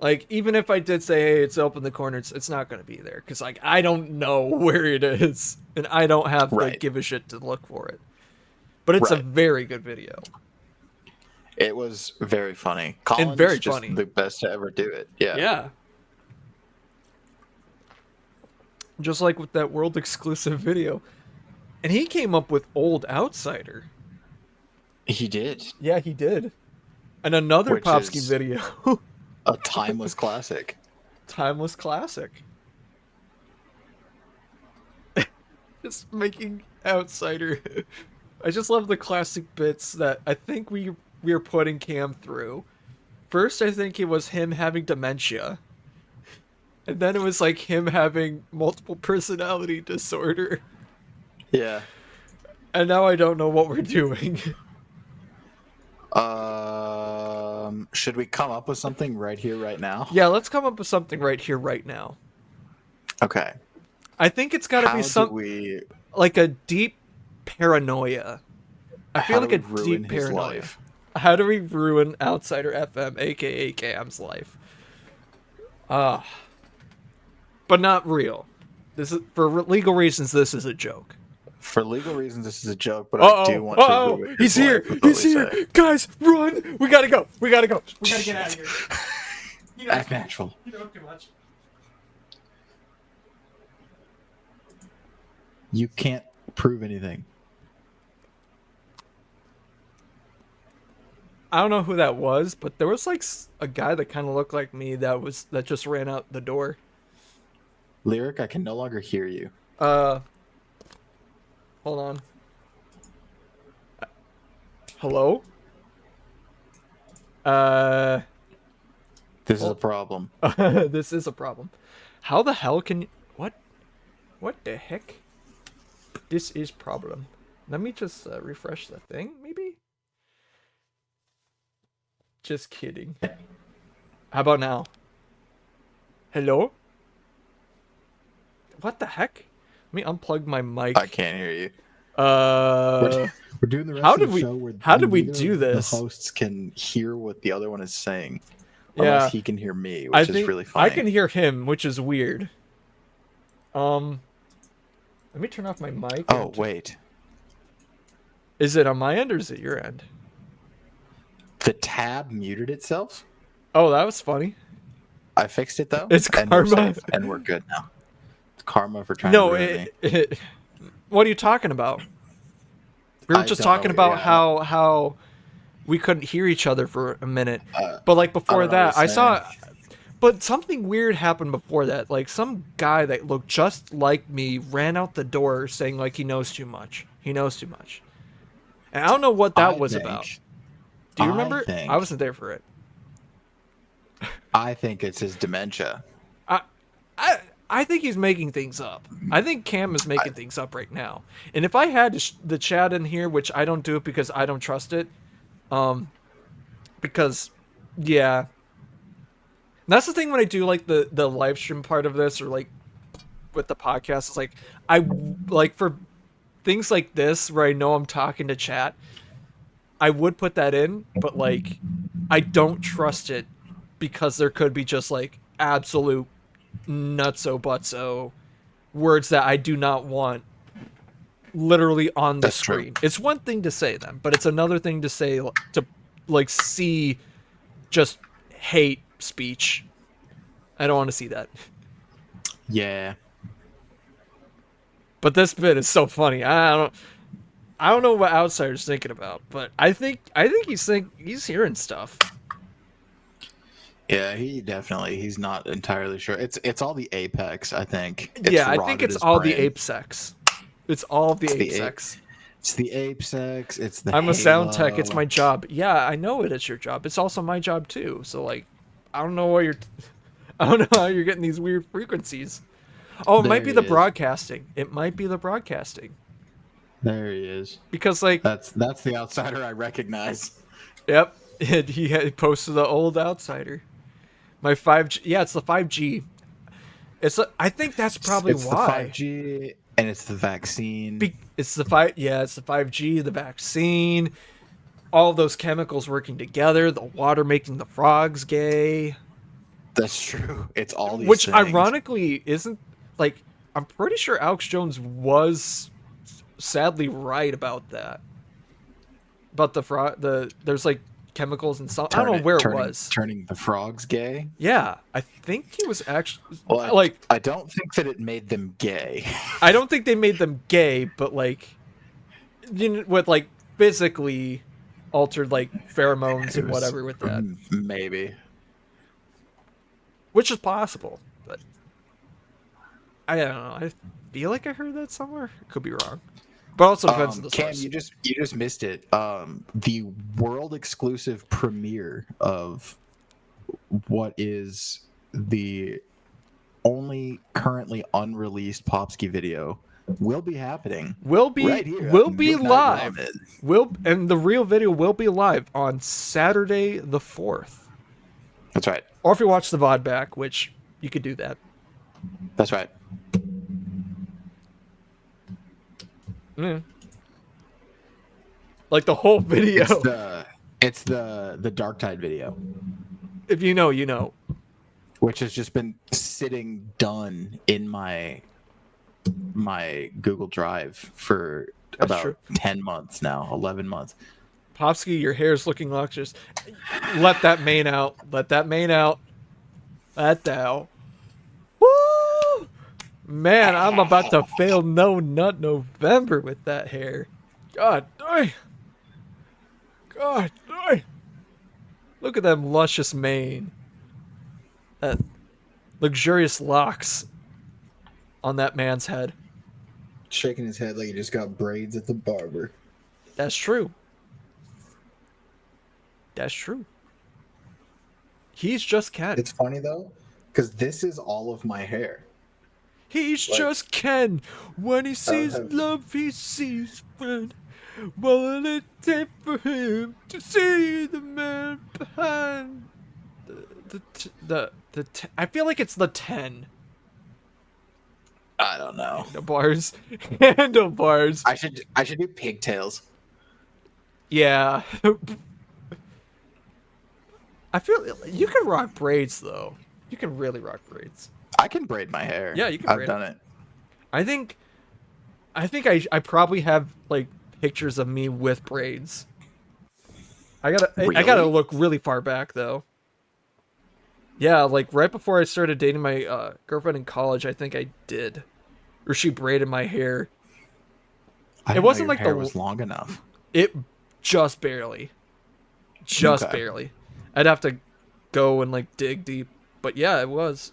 like, even if I did say, hey, it's up in the corner, it's not going to be there. Because, like, I don't know where it is. And I don't have to give a shit to look for it. But it's a very good video. It was very funny. Colin's and very just funny. The best to ever do it. Yeah. Yeah. Just like with that world exclusive video. And he came up with Old Outsider. He did. Yeah, he did. And another Which Popski is video. A timeless classic. Timeless classic. Just making Outsider. I just love the classic bits that I think we are putting Cam through. First, I think it was him having dementia. And then it was like him having multiple personality disorder. Yeah. And now I don't know what we're doing. Should we come up with something right here, right now? Yeah, let's come up with something right here, right now. Okay. I think it's got to be some like a deep paranoia. I feel like a deep paranoia. Life? How do we ruin Outsider FM, aka Cam's life? But not real. This is for legal reasons. This is a joke. For legal reasons, this is a joke, but I do want to ruin He's here! He's here! Guys, run! We gotta go! We gotta go! We gotta get out of here! Act natural. You know too much. You can't prove anything. I don't know who that was, but there was like a guy that kind of looked like me that just ran out the door. Lyric, I can no longer hear you. Hold on. Hello? This is a problem. This is a problem. How the hell can you... What the heck? This is problem. Let me just refresh the thing, maybe? Just kidding. How about now? Hello? What the heck? Let me unplug my mic. I can't hear you. Uh... We're doing the rest How of did the we- show where how did we neither do of this? The hosts can hear what the other one is saying. Yeah. Unless he can hear me, I which think is really funny. I can hear him, which is weird. Let me turn off my mic. Oh, wait. Is it on my end or is it your end? The tab muted itself? Oh, that was funny. I fixed it, though. It's and we're karma. safe, and we're good now. It's karma for trying No, to ruin me. what are you talking about? We were I just don't know talking what- about yeah. how we couldn't hear each other for a minute. Uh, But like I before don't know what that, I you're saw. But something weird happened before that. Like some guy that looked just like me ran out the door saying like he knows too much. He knows too much. And I don't know what that was about. Do you remember? I wasn't there for it. I think it's his dementia. I think he's making things up. I think Cam is making things up right now. And if I had the chat in here, which I don't do it because I don't trust it, because yeah, that's the thing when I do like the live stream part of this or like with the podcast. It's like I like for things like this where I know I'm talking to chat, I would put that in, but like I don't trust it because there could be just like absolute nutso butso words that I do not want literally on the That's true. screen. It's one thing to say them, but it's another thing to say to like see just hate speech. I don't want to see that. Yeah. But this bit is so funny. I don't know what Outsider's thinking about, but I think he's hearing stuff. Yeah, he's not entirely sure. It's all the apex, I think. Yeah, I think rotted it's his all the brain. ape sex. It's all the ape the sex. It's the ape sex. It's the. I'm a sound tech. halo. It's my job. Yeah, I know it is your job. It's also my job too. So like, I don't know I don't know how you're getting these weird frequencies. Oh, it might be There the he is. broadcasting. It might be the broadcasting There he is. because like, That's the outsider I recognize. yep, he had posted the old Outsider. My 5G. Yeah, it's the 5G. I think that's probably it's why. the 5G and it's the vaccine. It's the 5G, the vaccine, all those chemicals working together, the water making the frogs gay. That's true. It's all these Which things. ironically isn't like I'm pretty sure Alex Jones was sadly right about that. About there's like chemicals and something. I don't know where it was. Turning the frogs gay. Yeah, I think he was actually Well, like I don't think that it made them gay. I don't think they made them gay, but like you know, with like physically altered like pheromones and whatever with that. Maybe. Which is possible, but I don't know. I feel like I heard that somewhere. Could be wrong, but also depends on the Cam, source. you just missed it. The world exclusive premiere of what is the only currently unreleased Popski video will be happening. Will be right here will on be Midnight live. Ramen. And the real video will be live on Saturday the 4th. That's right. Or if you watch the VOD back, which you could do that. That's right. Mm. Like the whole video. It's the Dark Tide video, If you know, you know. which has just been sitting done in my Google Drive for That's about true. 10 months now, 11 months. Popski, your hair's looking luscious. Let that mane out. Let that mane out. Let that out. Woo! Man, I'm about to fail No Nut November with that hair. God dang. God dang. Look at them luscious mane. That luxurious locks. on that man's head. Shaking his head like he just got braids at the barber. That's true. That's true. He's just Ken. It's funny though, because this is all of my hair. He's like- just Ken. When he sees have- love, he sees friend. What will it take for him to see the man behind I feel like it's the 10 I don't know. handlebars. Handlebars. I should do pigtails. Yeah. I feel you can rock braids though. You can really rock braids. I can braid my hair. Yeah, you can I've braid done it. I think I probably have like pictures of me with braids. I gotta Really? look really far back though. Yeah, like right before I started dating my girlfriend in college, I think I did, or she braided my hair. I It didn't wasn't know your like hair the- was long enough. It just barely, Okay. barely. I'd have to go and like dig deep, but yeah, it was.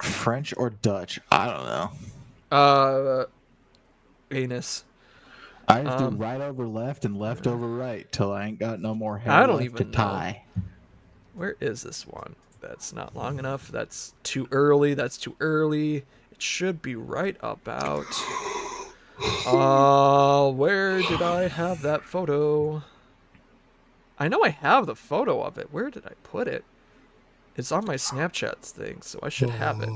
French or Dutch? I don't know. Anus. I just do right over left and left over right till I ain't got no more hair I don't left even to tie. Where is this one? That's not long enough. That's too early. That's too early. It should be right about. Where did I have that photo? I know I have the photo of it. Where did I put it? It's on my Snapchat thing, so I should have it.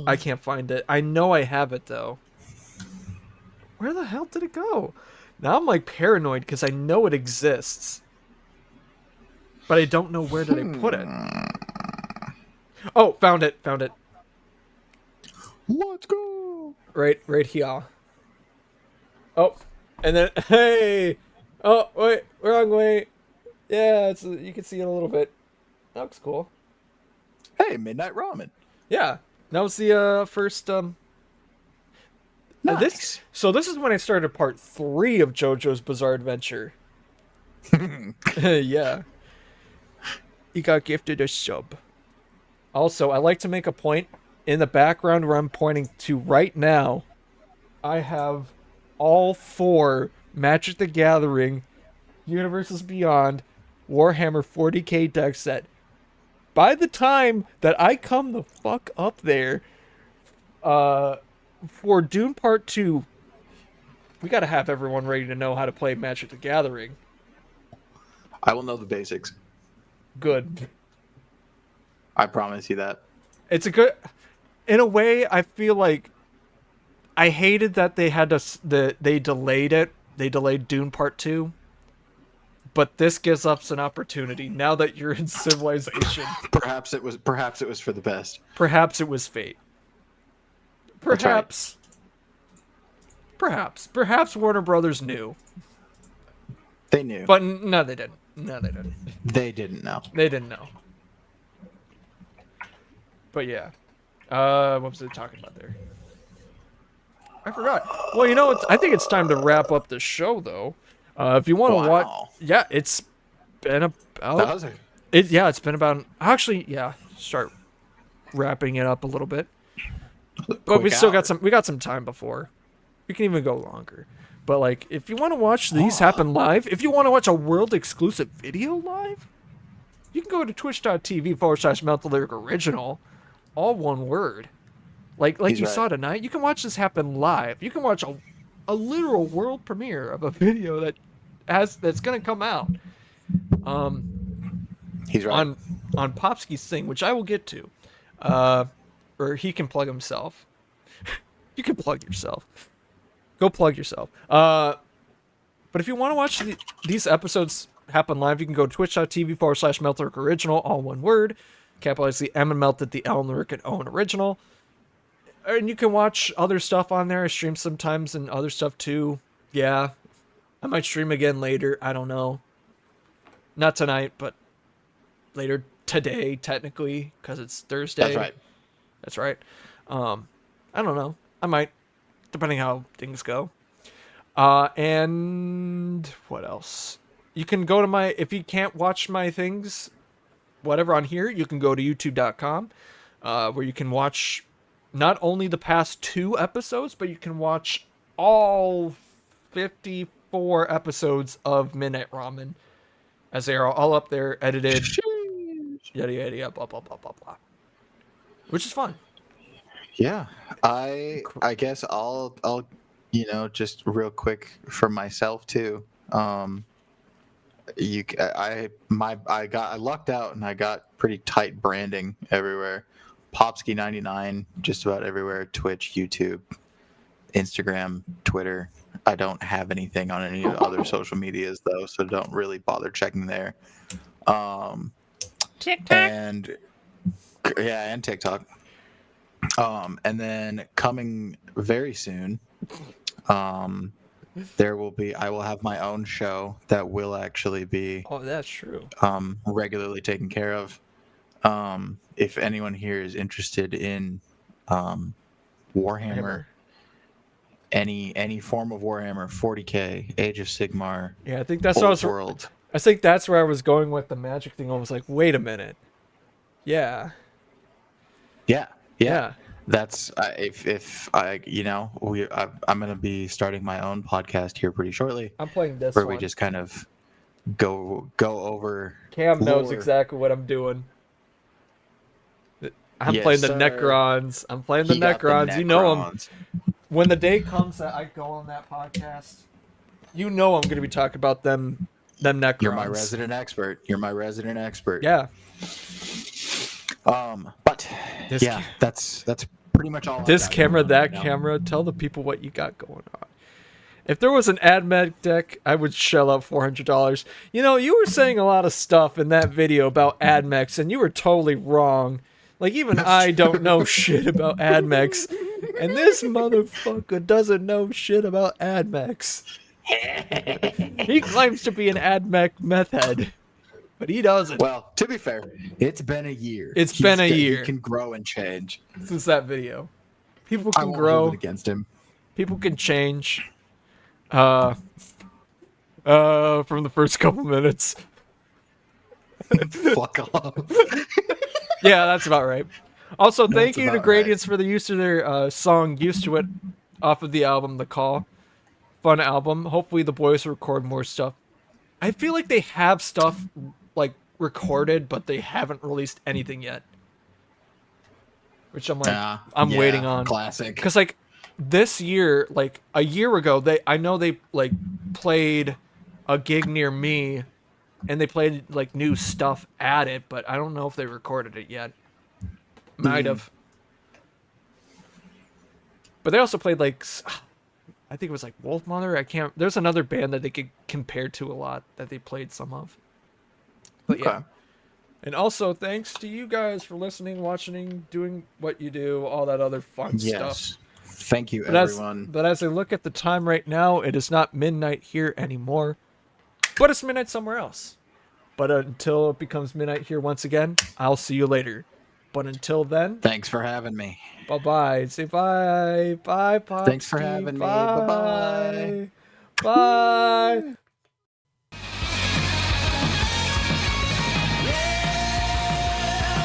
I can't find it. I know I have it though. Where the hell did it go? Now I'm like paranoid because I know it exists. But I don't know where did I put it. Oh, found it. Found it. Let's go. Right here. Oh, and then hey. Oh, wait, wrong way. Yeah, it's you can see it a little bit. That looks cool. Hey, Midnight Ramen. Yeah, that was the first Nice. This is when I started part 3 of JoJo's Bizarre Adventure. Yeah. He got gifted a sub. Also, I like to make a point in the background where I'm pointing to right now. I have all 4 Magic the Gathering, Universes Beyond, Warhammer 40k deck set. By the time that I come the fuck up there, for Dune Part 2, we gotta have everyone ready to know how to play Magic the Gathering. I will know the basics. Good. I promise you that. It's a good... In a way, I feel like... I hated that they had to... They delayed it. They delayed Dune Part 2. But this gives us an opportunity, now that you're in Civilization. Perhaps it was for the best. Perhaps it was fate. That's right. Perhaps Warner Brothers knew. They knew. But no, they didn't. No, they didn't. They didn't know. They didn't know. But yeah. What was it talking about there? I forgot. Well, you know, I think it's time to wrap up the show, though. If you want to watch... Wow. Yeah, it's been That about... was a It's been about... Actually, yeah, start wrapping it up a little bit. But we quick still hour. got some time before. We can even go longer. But like, if you want to watch these happen live, if you want to watch a world exclusive video live, you can go to twitch.tv/Melt Original, all one word. Like He's you right. saw tonight, you can watch this happen live. You can watch a literal world premiere of a video that's gonna come out. He's right. On Popski's thing, which I will get to. Or he can plug himself. You can plug yourself. Go plug yourself. But if you want to watch these episodes happen live, you can go to twitch.tv/Melt Original, all one word. Capitalize the M and Melt at the L and the Rick and O and Original. And you can watch other stuff on there. I stream sometimes and other stuff too. Yeah. I might stream again later. I don't know. Not tonight, but later today, technically, because it's Thursday. That's right. That's right. I don't know. I might, depending how things go. And what else? You can go to if you can't watch my things, whatever on here, you can go to youtube.com, where you can watch not only the past 2 episodes, but you can watch all 54 episodes of Midnight Ramen, as they are all up there, edited, yada yada yada, blah blah blah blah blah, which is fun. Yeah, I guess I'll just real quick for myself too. I lucked out and I got pretty tight branding everywhere. Popski99 just about everywhere. Twitch, YouTube, Instagram, Twitter. I don't have anything on any other social medias though, so don't really bother checking there. TikTok. And TikTok. And then coming very soon, I will have my own show that will actually be Oh, that's true. regularly taken care of. If anyone here is interested in Warhammer, any form of Warhammer, 40K, Age of Sigmar, Yeah, I think that's Old World. I think that's where I was going with the magic thing. I was like, wait a minute. Yeah. Yeah. That's I'm gonna be starting my own podcast here pretty shortly, I'm playing this where one. we just kind of go over. Cam knows lore. exactly what I'm doing. I'm Yes, playing the sir. Necrons. I'm playing the He got the Necrons. You know them. Necrons. When the day comes that I go on that podcast, you know I'm going to be talking about them Necrons. You're my resident expert. Yeah. But This yeah, that's pretty much all. This I've got camera, going on that right now. camera. Tell the people what you got going on. If there was an AdMed deck, I would shell out $400. You know, you were saying a lot of stuff in that video about AdMex, and you were totally wrong. Like, even I don't know shit about AdMex, and this motherfucker doesn't know shit about AdMex. He claims to be an AdMech meth head, but he doesn't. Well, to be fair, it's been a year. It's been a year. He can grow and change. Since that video. People I can won't grow. hold it against him. People can change. From the first couple minutes. Fuck off. Yeah, that's about right. Also, thank That's you to about Gradients for the use of their song "Used to It" off of the album "The Call." Fun album. Hopefully, the boys record more stuff. I feel like they have stuff like recorded, but they haven't released anything yet. Which I'm like, I'm waiting on. Classic. Because like this year, like a year ago, I know they like played a gig near me, and they played like new stuff at it, but I don't know if they recorded it yet. Might have. But they also played like, I think it was like Wolf Mother. I can't. There's another band that they could compare to a lot that they played some of. But yeah. Okay. And also thanks to you guys for listening, watching, doing what you do, all that other fun stuff. Yes. Thank you, But everyone. as I look at the time right now, it is not midnight here anymore, but it's midnight somewhere else. But until it becomes midnight here once again, I'll see you later. But until then, Thanks for having me. bye-bye. Say bye. Bye, Popski. Thanks for having me. Bye-bye. Bye.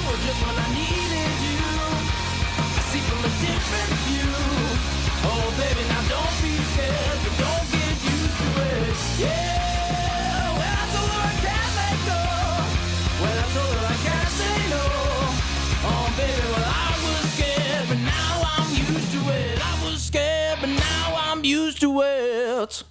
Well, just when I needed you, I see from a different view. Oh, baby, now don't be scared, but don't get used to it. Yeah, well, I told her I can't let go. Well, I told her I can't say no. Oh, baby, well, I was scared, but now I'm used to it. I was scared, but now I'm used to it.